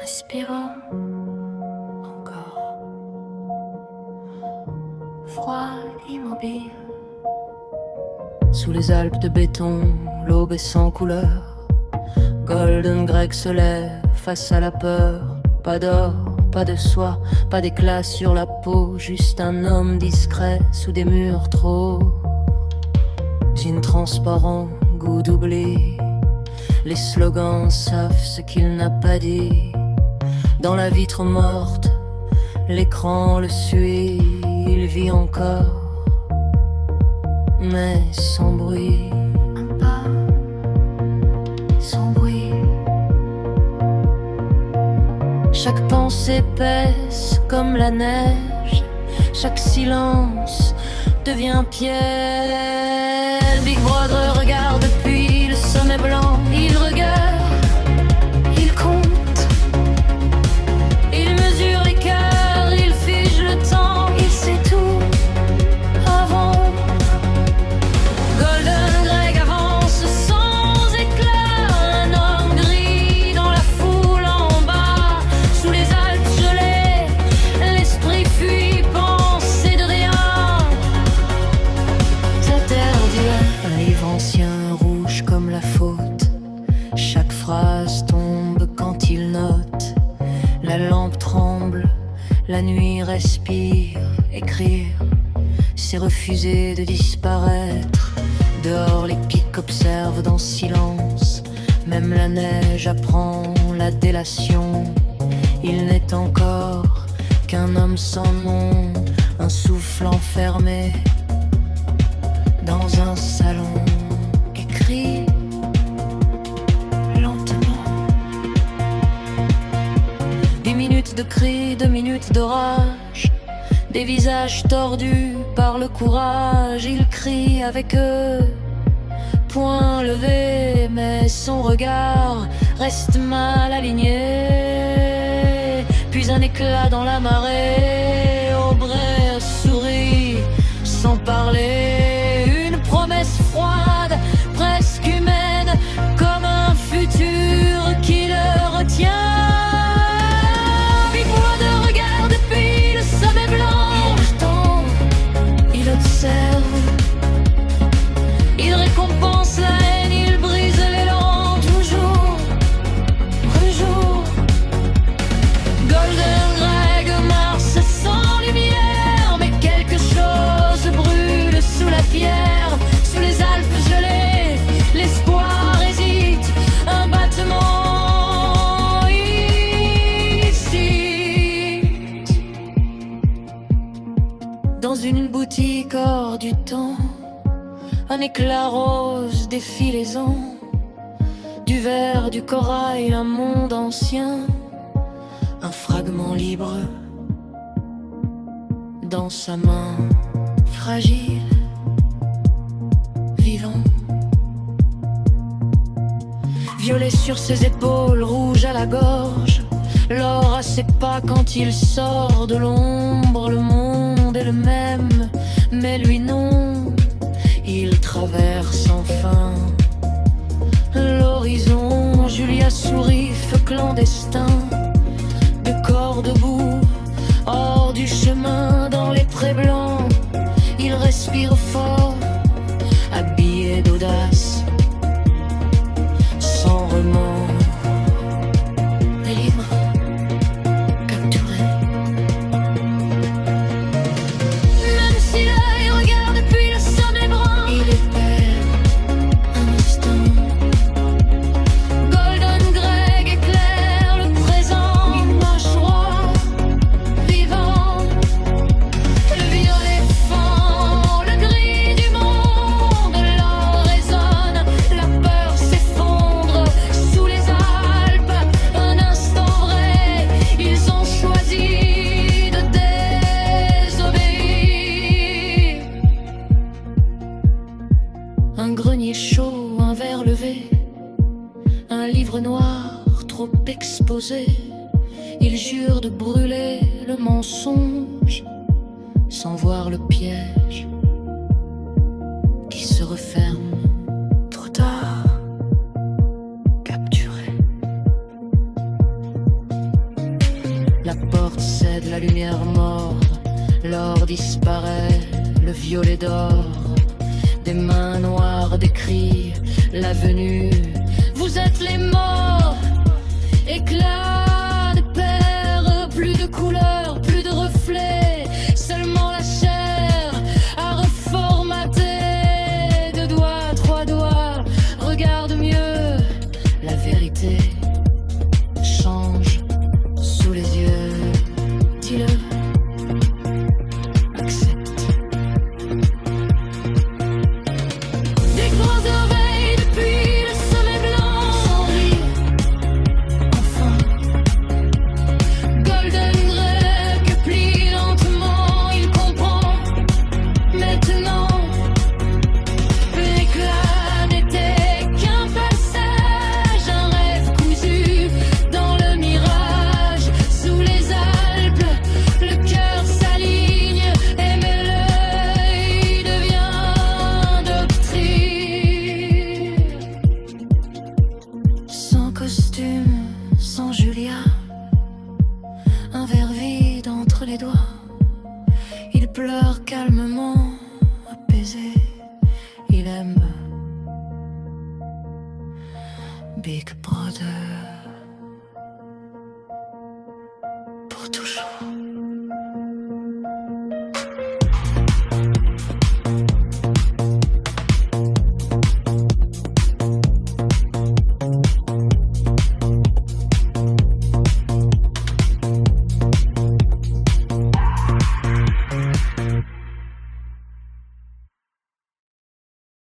Respirons encore. Froid, immobile. Sous les Alpes de béton, l'aube est sans couleur. Golden Greg se lève face à la peur. Pas d'or, pas de soie, pas d'éclat sur la peau. Juste un homme discret sous des murs trop hauts. Jean transparent, goût d'oubli. Les slogans savent ce qu'il n'a pas dit. Dans la vitre morte, l'écran le suit. Il vit encore, mais sans bruit. Un pas, sans bruit. Chaque pensée pèse comme la neige. Chaque silence devient pierre. Big Brother regarde depuis le sommet blanc. Il regarde, il compte. Il mesure les cœurs, il fige le temps. Il sait tout avant. Golden Greg avance sans éclat. Un homme gris dans la foule en bas. Sous les Alpes gelées, l'esprit fuit, pensée de rien. Sa terre d'hiver, un livre ancien rouge comme la faute. Chaque phrase tombe quand il note. La lampe tremble, la nuit respire. Écrire, c'est refuser de disparaître. Dehors les pics observent dans silence. Même la neige apprend la délation. Il n'est encore qu'un homme sans nom. Un souffle enfermé dans un salon. Écrit lentement. 10 minutes de cris, 2 minutes d'orage. Des visages tordus par le courage. Il crie avec eux, poing levé, mais son regard reste mal aligné. Puis un éclat dans la marée. Aubrey sourit sans parler. Une promesse froide, presque humaine, comme un futur qui le retient. Big Brother regarde depuis le sommet blanc. Il attend, Il observe, il récompense la haine, il brise l'élan. toujours, toujours. Golden Greg marche sans lumière, mais quelque chose brûle sous la pierre. Sous les Alpes gelées, l'espoir hésite, un battement ici. Dans une boutique hors du temps, un éclat rose, des filaisons, du verre, du corail, un monde ancien. Un fragment libre dans sa main fragile, vivant. Violet sur ses épaules, rouge à la gorge. L'or à ses pas quand il sort de l'ombre. Le monde est le même, mais lui non. Il traverse sans fin l'horizon. Julia sourit, feu clandestin. De corps debout, hors du chemin, dans les prés blancs. Il respire fort, habillé d'audace, sans remords. Libre, capturé. Même si l'œil regarde depuis le sommet brun, Il espère un instant. Golden Greg éclaire le présent. Il marche droit, Vivant, le violet fend le gris du monde. L'or résonne, la peur s'effondre sous les Alpes. Un instant vrai, ils ont choisi de désobéir. Un grenier chaud, un verre levé, un livre noir trop exposé. Il jure de brûler le mensonge sans voir le piège qui se referme trop tard. Capturé. lumière disparaît, le violet d'or, des mains noires décrient la venue. Vous êtes les morts, éclats de perles, plus de couleurs, plus de reflets, seulement la chair à reformater. Deux doigts, trois doigts, regarde mieux, la vérité change sous les yeux. Dis-le, accepte. Des grands oreilles depuis le sommet blanc, sans rire, enfin. Golden Grey que plie lentement, il comprend maintenant. L'éclat n'était qu'un passage, un rêve cousu dans le mirage. Sous les Alpes, le cœur s'aligne et mais l'œil devient doctrine. Sans costume, sans Julia, un verre vide entre les doigts. Il pleure calmement, apaisé. Il aime Big Brother.